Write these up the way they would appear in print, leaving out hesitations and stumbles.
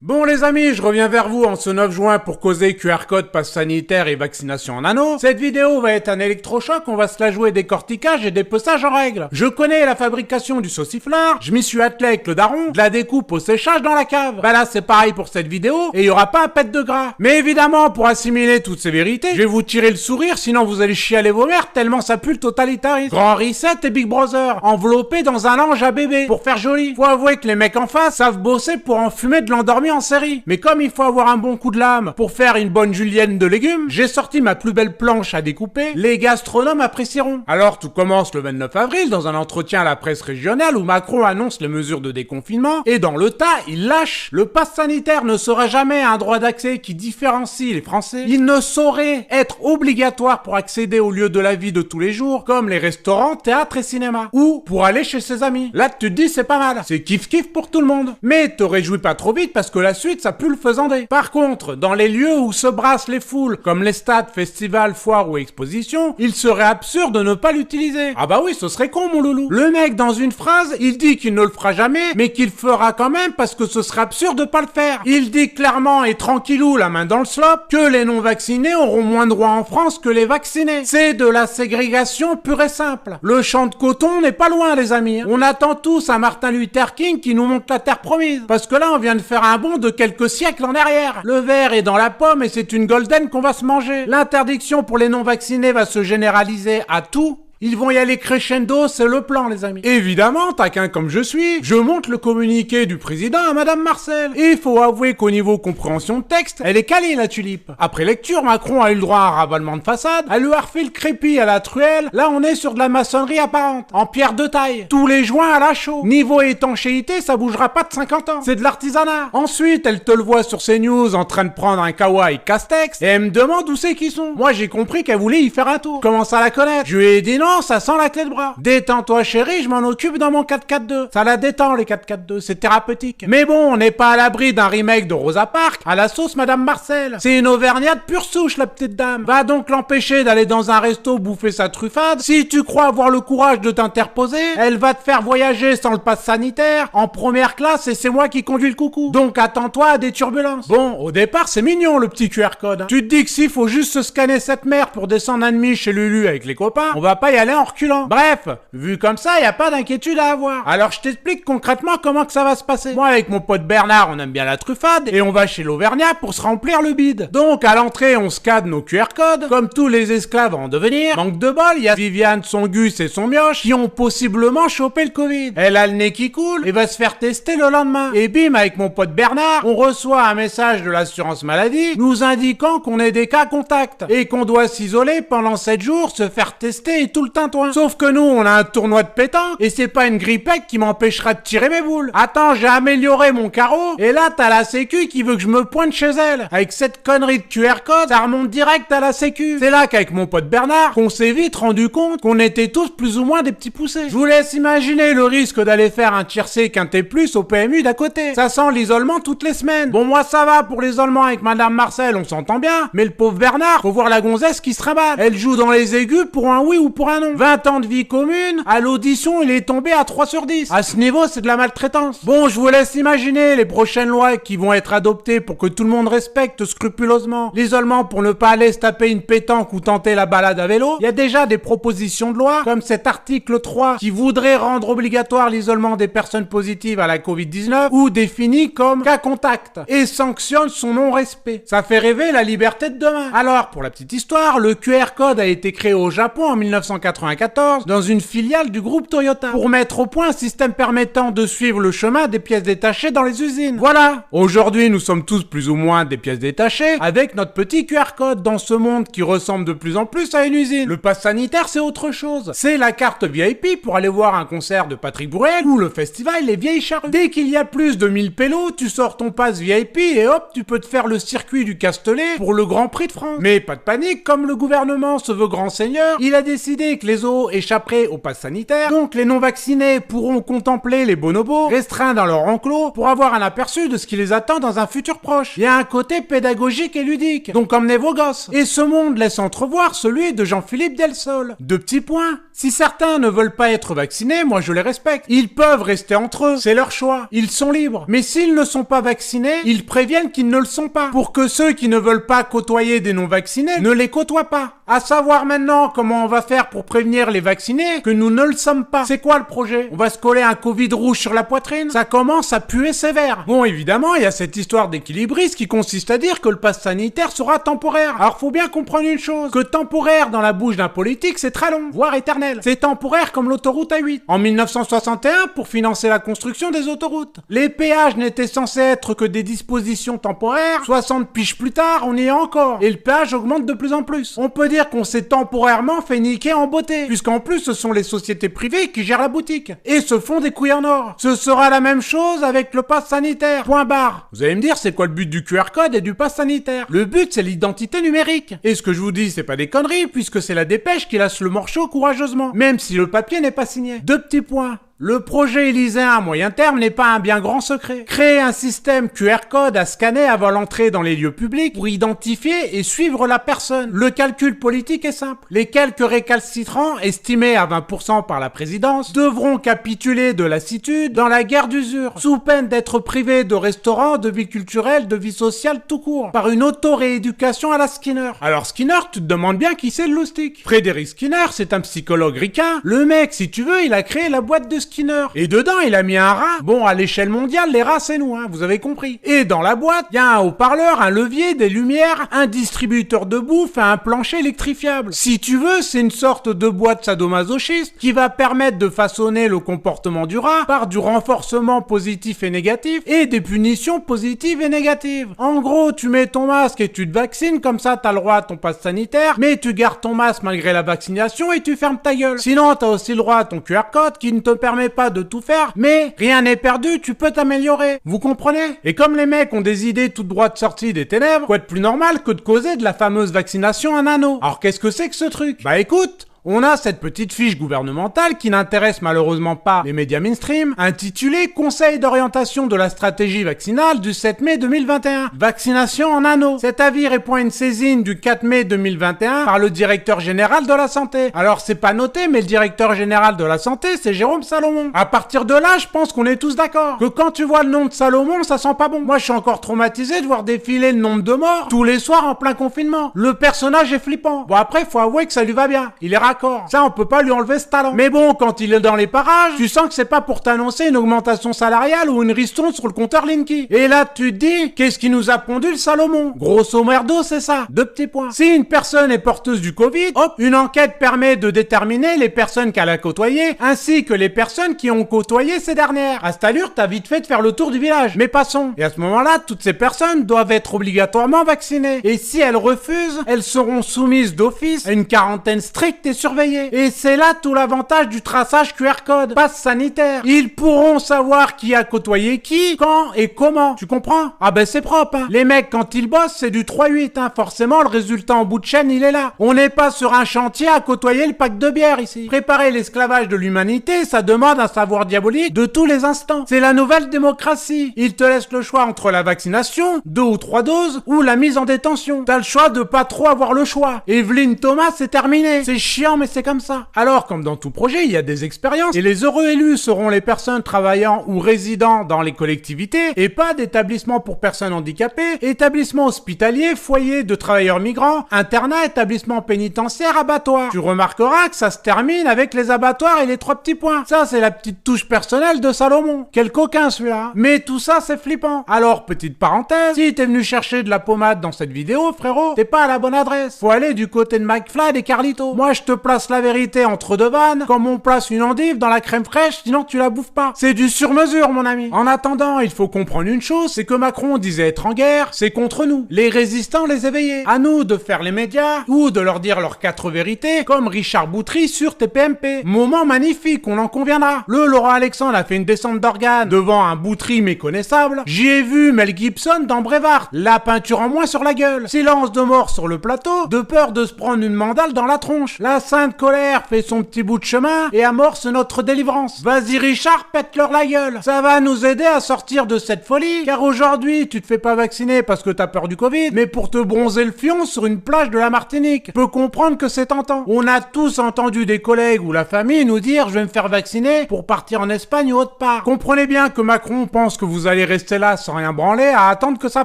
Bon les amis, je reviens vers vous en ce 9 juin pour causer QR code, passe sanitaire et vaccination en anneau. Cette vidéo va être un électrochoc, on va se la jouer décortiquage et dépeçage en règle. Je connais la fabrication du sauciflard, je m'y suis attelé avec le daron, de la découpe au séchage dans la cave. Bah là c'est pareil pour cette vidéo et il y aura pas un pet de gras. Mais évidemment pour assimiler toutes ces vérités, je vais vous tirer le sourire sinon vous allez chialer vos mères tellement ça pue le totalitarisme. Grand Reset et Big Brother, enveloppés dans un linge à bébé, pour faire joli. Faut avouer que les mecs en face savent bosser pour enfumer de l'endormi en série. Mais comme il faut avoir un bon coup de lame pour faire une bonne julienne de légumes, j'ai sorti ma plus belle planche à découper, les gastronomes apprécieront. Alors tout commence le 29 avril dans un entretien à la presse régionale où Macron annonce les mesures de déconfinement et dans le tas, il lâche: le pass sanitaire ne sera jamais un droit d'accès qui différencie les Français. Il ne saurait être obligatoire pour accéder aux lieux de la vie de tous les jours comme les restaurants, théâtres et cinéma ou pour aller chez ses amis. Là tu te dis c'est pas mal, c'est kiff-kiff pour tout le monde. Mais te réjouis pas trop vite parce que la suite ça pue le faisandé. Par contre, dans les lieux où se brassent les foules, comme les stades, festivals, foires ou expositions, il serait absurde de ne pas l'utiliser. Ah bah oui, ce serait con mon loulou. Le mec, dans une phrase, il dit qu'il ne le fera jamais, mais qu'il fera quand même parce que ce serait absurde de pas le faire. Il dit clairement et tranquillou, la main dans le slop, que les non-vaccinés auront moins de droits en France que les vaccinés. C'est de la ségrégation pure et simple. Le champ de coton n'est pas loin, les amis. On attend tous un Martin Luther King qui nous montre la terre promise. Parce que là, on vient de faire un bond de quelques siècles en arrière. Le verre est dans la pomme et c'est une golden qu'on va se manger. L'interdiction pour les non-vaccinés va se généraliser à tout. Ils vont y aller crescendo, c'est le plan les amis. Évidemment, taquin comme je suis, je monte le communiqué du président à Madame Marcel. Et il faut avouer qu'au niveau compréhension de texte, elle est calée la tulipe. Après lecture, Macron a eu le droit à un ravalement de façade, à lui a refait le crépi à la truelle. Là on est sur de la maçonnerie apparente, en pierre de taille. Tous les joints à la chaux. Niveau étanchéité, ça bougera pas de 50 ans. C'est de l'artisanat. Ensuite, elle te le voit sur CNews en train de prendre un kawa et Castex, et elle me demande où c'est qu'ils sont. Moi j'ai compris qu'elle voulait y faire un tour. Commence à la connaître. Je lui ai dit non, ça sent la clé de bras. Détends-toi chérie, je m'en occupe dans mon 4x4-2. Ça la détend les 4x4-2, c'est thérapeutique. Mais bon, on n'est pas à l'abri d'un remake de Rosa Parks à la sauce Madame Marcel. C'est une auvergnate pure souche la petite dame. Va donc l'empêcher d'aller dans un resto bouffer sa truffade. Si tu crois avoir le courage de t'interposer, elle va te faire voyager sans le pass sanitaire, en première classe et c'est moi qui conduis le coucou. Donc attends-toi à des turbulences. Bon, au départ c'est mignon le petit QR code. Hein. Tu te dis que s'il faut juste se scanner cette merde pour descendre un demi chez Lulu avec les copains, on va pas y aller en reculant. Bref, vu comme ça, y a pas d'inquiétude à avoir. Alors je t'explique concrètement comment que ça va se passer. Moi avec mon pote Bernard, on aime bien la truffade et on va chez l'Auvergnat pour se remplir le bide. Donc à l'entrée, on scanne nos QR codes, comme tous les esclaves en devenir. Manque de bol, y a Viviane, son Gus et son Mioche qui ont possiblement chopé le Covid. Elle a le nez qui coule et va se faire tester le lendemain. Et bim, avec mon pote Bernard, on reçoit un message de l'assurance maladie nous indiquant qu'on est des cas contacts et qu'on doit s'isoler pendant 7 jours, se faire tester et tout le tintouin. Sauf que nous, on a un tournoi de pétanque et c'est pas une grippette qui m'empêchera de tirer mes boules. Attends, j'ai amélioré mon carreau et là, t'as la sécu qui veut que je me pointe chez elle. Avec cette connerie de QR code, ça remonte direct à la sécu. C'est là qu'avec mon pote Bernard, qu'on s'est vite rendu compte qu'on était tous plus ou moins des petits poussés. Je vous laisse imaginer le risque d'aller faire un tiercé quinté plus au PMU d'à côté. Ça sent l'isolement toutes les semaines. Bon, moi ça va pour l'isolement avec Madame Marcel, on s'entend bien. Mais le pauvre Bernard, faut voir la gonzesse qui se rabatte. Elle joue dans les aigus pour un oui ou pour un non. 20 ans de vie commune, à l'audition, il est tombé à 3 sur 10. À ce niveau, c'est de la maltraitance. Bon, je vous laisse imaginer les prochaines lois qui vont être adoptées pour que tout le monde respecte scrupuleusement l'isolement pour ne pas aller se taper une pétanque ou tenter la balade à vélo. Il y a déjà des propositions de loi, comme cet article 3 qui voudrait rendre obligatoire l'isolement des personnes positives à la Covid-19 ou défini comme cas contact et sanctionne son non-respect. Ça fait rêver la liberté de demain. Alors, pour la petite histoire, le QR code a été créé au Japon en 1994 dans une filiale du groupe Toyota pour mettre au point un système permettant de suivre le chemin des pièces détachées dans les usines. Voilà. Aujourd'hui, nous sommes tous plus ou moins des pièces détachées avec notre petit QR code dans ce monde qui ressemble de plus en plus à une usine. Le pass sanitaire, c'est autre chose. C'est la carte VIP pour aller voir un concert de Patrick Bruel ou le festival Les Vieilles Charrues. Dès qu'il y a plus de 1000 pélos, tu sors ton pass VIP et hop, tu peux te faire le circuit du Castellet pour le Grand Prix de France. Mais pas de panique, comme le gouvernement se veut grand seigneur, il a décidé expliqué que les zoos échapperaient au pass sanitaire, donc les non-vaccinés pourront contempler les bonobos restreints dans leur enclos pour avoir un aperçu de ce qui les attend dans un futur proche. Il y a un côté pédagogique et ludique, donc emmenez vos gosses. Et ce monde laisse entrevoir celui de Jean-Philippe Delsol. 2 petits points. Si certains ne veulent pas être vaccinés, moi je les respecte. Ils peuvent rester entre eux, c'est leur choix. Ils sont libres. Mais s'ils ne sont pas vaccinés, ils préviennent qu'ils ne le sont pas. Pour que ceux qui ne veulent pas côtoyer des non-vaccinés ne les côtoient pas. À savoir maintenant comment on va faire pour prévenir les vaccinés que nous ne le sommes pas. C'est quoi le projet? On va se coller un Covid rouge sur la poitrine? Ça commence à puer sévère. Bon, évidemment, il y a cette histoire d'équilibriste qui consiste à dire que le pass sanitaire sera temporaire. Alors faut bien comprendre une chose, que temporaire dans la bouche d'un politique, c'est très long, voire éternel. C'est temporaire comme l'autoroute A8. En 1961, pour financer la construction des autoroutes. Les péages n'étaient censés être que des dispositions temporaires. 60 piges plus tard, on y est encore. Et le péage augmente de plus en plus. On peut dire qu'on s'est temporairement fait niquer en beauté, puisqu'en plus ce sont les sociétés privées qui gèrent la boutique, et se font des couilles en or. Ce sera la même chose avec le pass sanitaire, point barre. Vous allez me dire, c'est quoi le but du QR code et du pass sanitaire? Le but, c'est l'identité numérique. Et ce que je vous dis, c'est pas des conneries, puisque c'est la Dépêche qui lâche le morceau courageusement, même si le papier n'est pas signé. 2 petits points. Le projet élyséen à moyen terme n'est pas un bien grand secret. Créer un système QR code à scanner avant l'entrée dans les lieux publics pour identifier et suivre la personne. Le calcul politique est simple. Les quelques récalcitrants, estimés à 20% par la présidence, devront capituler de lassitude dans la guerre d'usure, sous peine d'être privés de restaurants, de vie culturelle, de vie sociale tout court, par une auto-rééducation à la Skinner. Alors Skinner, tu te demandes bien qui c'est le loustic. Frédéric Skinner, c'est un psychologue ricain. Le mec, si tu veux, il a créé la boîte de Skinner. Et dedans, il a mis un rat. Bon, à l'échelle mondiale, les rats, c'est nous, hein, vous avez compris. Et dans la boîte, il y a un haut-parleur, un levier, des lumières, un distributeur de bouffe et un plancher électrifiable. Si tu veux, c'est une sorte de boîte sadomasochiste qui va permettre de façonner le comportement du rat par du renforcement positif et négatif et des punitions positives et négatives. En gros, tu mets ton masque et tu te vaccines, comme ça t'as le droit à ton pass sanitaire, mais tu gardes ton masque malgré la vaccination et tu fermes ta gueule. Sinon, t'as aussi le droit à ton QR code qui ne te permet pas de tout faire, mais rien n'est perdu, tu peux t'améliorer. Vous comprenez? Et comme les mecs ont des idées toutes droites sorties des ténèbres, quoi de plus normal que de causer de la fameuse vaccination en anneau? Alors qu'est-ce que c'est que ce truc? Bah écoute, on a cette petite fiche gouvernementale qui n'intéresse malheureusement pas les médias mainstream, intitulée Conseil d'orientation de la stratégie vaccinale du 7 mai 2021. Vaccination en anneau. Cet avis répond à une saisine du 4 mai 2021 par le directeur général de la santé. Alors c'est pas noté, mais le directeur général de la santé, c'est Jérôme Salomon. À partir de là, je pense qu'on est tous d'accord que quand tu vois le nom de Salomon, ça sent pas bon. Moi, je suis encore traumatisé de voir défiler le nombre de morts tous les soirs en plein confinement. Le personnage est flippant. Bon après, faut avouer que ça lui va bien. Il est d'accord. Ça, on peut pas lui enlever ce talent. Mais bon, quand il est dans les parages, tu sens que c'est pas pour t'annoncer une augmentation salariale ou une ristourne sur le compteur Linky. Et là, tu te dis, qu'est-ce qui nous a pondu le Salomon? Grosso merdo, c'est ça. 2 petits points. Si une personne est porteuse du Covid, hop, une enquête permet de déterminer les personnes qu'elle a côtoyées, ainsi que les personnes qui ont côtoyé ces dernières. À cette allure, t'as vite fait de faire le tour du village. Mais passons. Et à ce moment-là, toutes ces personnes doivent être obligatoirement vaccinées. Et si elles refusent, elles seront soumises d'office à une quarantaine stricte et surveillée. Et c'est là tout l'avantage du traçage QR code, passe sanitaire. Ils pourront savoir qui a côtoyé qui, quand et comment. Tu comprends? Ah ben c'est propre, hein. Les mecs, quand ils bossent, c'est du 3-8, hein. Forcément, le résultat en bout de chaîne, il est là. On n'est pas sur un chantier à côtoyer le pack de bière ici. Préparer l'esclavage de l'humanité, ça demande un savoir diabolique de tous les instants. C'est la nouvelle démocratie. Ils te laissent le choix entre la vaccination, 2 ou 3 doses, ou la mise en détention. T'as le choix de pas trop avoir le choix. Evelyne Thomas, c'est terminé. C'est chiant, mais c'est comme ça. Alors, comme dans tout projet, il y a des expériences, et les heureux élus seront les personnes travaillant ou résidant dans les collectivités, et pas d'établissements pour personnes handicapées, établissements hospitaliers, foyers de travailleurs migrants, internats, établissements pénitentiaires, abattoirs. Tu remarqueras que ça se termine avec les abattoirs et les 3 petits points. Ça, c'est la petite touche personnelle de Salomon. Quel coquin celui-là. Mais tout ça, c'est flippant. Alors, petite parenthèse, si t'es venu chercher de la pommade dans cette vidéo, frérot, t'es pas à la bonne adresse. Faut aller du côté de McFly et Carlito. Moi, je te place la vérité entre 2 vannes, comme on place une endive dans la crème fraîche, sinon tu la bouffes pas. C'est du sur-mesure, mon ami. En attendant, il faut comprendre une chose, c'est que Macron disait être en guerre, c'est contre nous, les résistants, les éveillés. À nous de faire les médias, ou de leur dire leurs 4 vérités, comme Richard Boutry sur TPMP. Moment magnifique, on en conviendra. Le Laurent Alexandre a fait une descente d'organes devant un Boutry méconnaissable. J'y ai vu Mel Gibson dans Brevard, la peinture en moins sur la gueule. Silence de mort sur le plateau, de peur de se prendre une mandale dans la tronche. La sainte colère fait son petit bout de chemin et amorce notre délivrance. Vas-y Richard, pète-leur la gueule. Ça va nous aider à sortir de cette folie, car aujourd'hui, tu te fais pas vacciner parce que t'as peur du Covid, mais pour te bronzer le fion sur une plage de la Martinique. Je peux comprendre que c'est tentant. On a tous entendu des collègues ou la famille nous dire « je vais me faire vacciner pour partir en Espagne ou autre part ». Comprenez bien que Macron pense que vous allez rester là sans rien branler à attendre que ça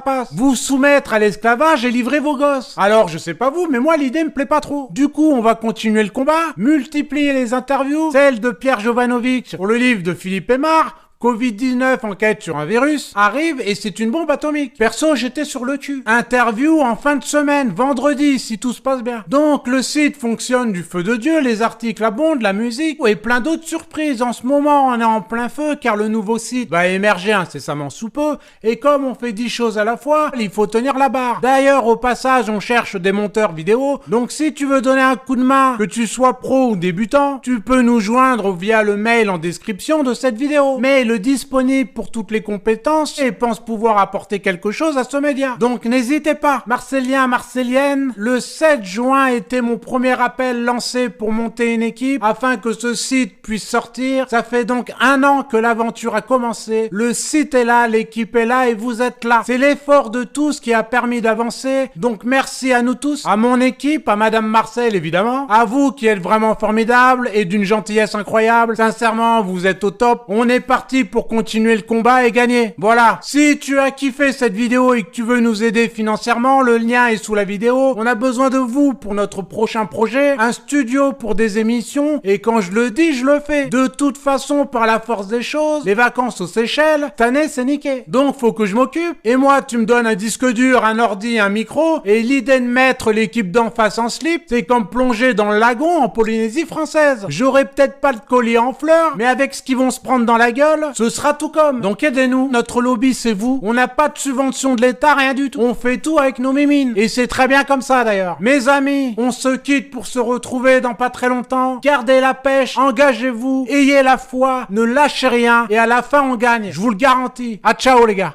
passe. Vous soumettre à l'esclavage et livrer vos gosses. Alors, je sais pas vous, mais moi l'idée me plaît pas trop. Du coup, on va continuer le combat, multiplier les interviews, celle de Pierre Jovanovic pour le livre de Philippe Aymar, Covid-19, enquête sur un virus, arrive et c'est une bombe atomique. Perso, j'étais sur le cul. Interview en fin de semaine, vendredi, si tout se passe bien. Donc, le site fonctionne du feu de Dieu, les articles abondent, la musique et plein d'autres surprises. En ce moment, on est en plein feu car le nouveau site va émerger incessamment sous peu et comme on fait 10 choses à la fois, il faut tenir la barre. D'ailleurs, au passage, on cherche des monteurs vidéo. Donc, si tu veux donner un coup de main, que tu sois pro ou débutant, tu peux nous joindre via le mail en description de cette vidéo. Mais disponible pour toutes les compétences et pense pouvoir apporter quelque chose à ce média. Donc n'hésitez pas. Marcellien, Marcellienne, le 7 juin était mon premier appel lancé pour monter une équipe afin que ce site puisse sortir. Ça fait donc 1 an que l'aventure a commencé. Le site est là, l'équipe est là et vous êtes là. C'est l'effort de tous qui a permis d'avancer. Donc merci à nous tous, à mon équipe, à Madame Marcel évidemment, à vous qui êtes vraiment formidables et d'une gentillesse incroyable. Sincèrement, vous êtes au top. On est parti pour continuer le combat et gagner. Voilà. Si tu as kiffé cette vidéo et que tu veux nous aider financièrement, le lien est sous la vidéo. On a besoin de vous pour notre prochain projet, un studio pour des émissions, et quand je le dis, je le fais. De toute façon, par la force des choses, les vacances aux Seychelles, cette année, c'est niqué. Donc, faut que je m'occupe. Et moi, tu me donnes un disque dur, un ordi, un micro, et l'idée de mettre l'équipe d'en face en slip, c'est comme plonger dans le lagon en Polynésie française. J'aurai peut-être pas le collier en fleurs, mais avec ce qu'ils vont se prendre dans la gueule, ce sera tout comme. Donc aidez-nous, notre lobby c'est vous. On n'a pas de subvention de l'État, rien du tout. On fait tout avec nos mimines. Et c'est très bien comme ça d'ailleurs. Mes amis, on se quitte pour se retrouver dans pas très longtemps. Gardez la pêche, engagez-vous, ayez la foi, ne lâchez rien et à la fin on gagne. Je vous le garantis. À ciao les gars.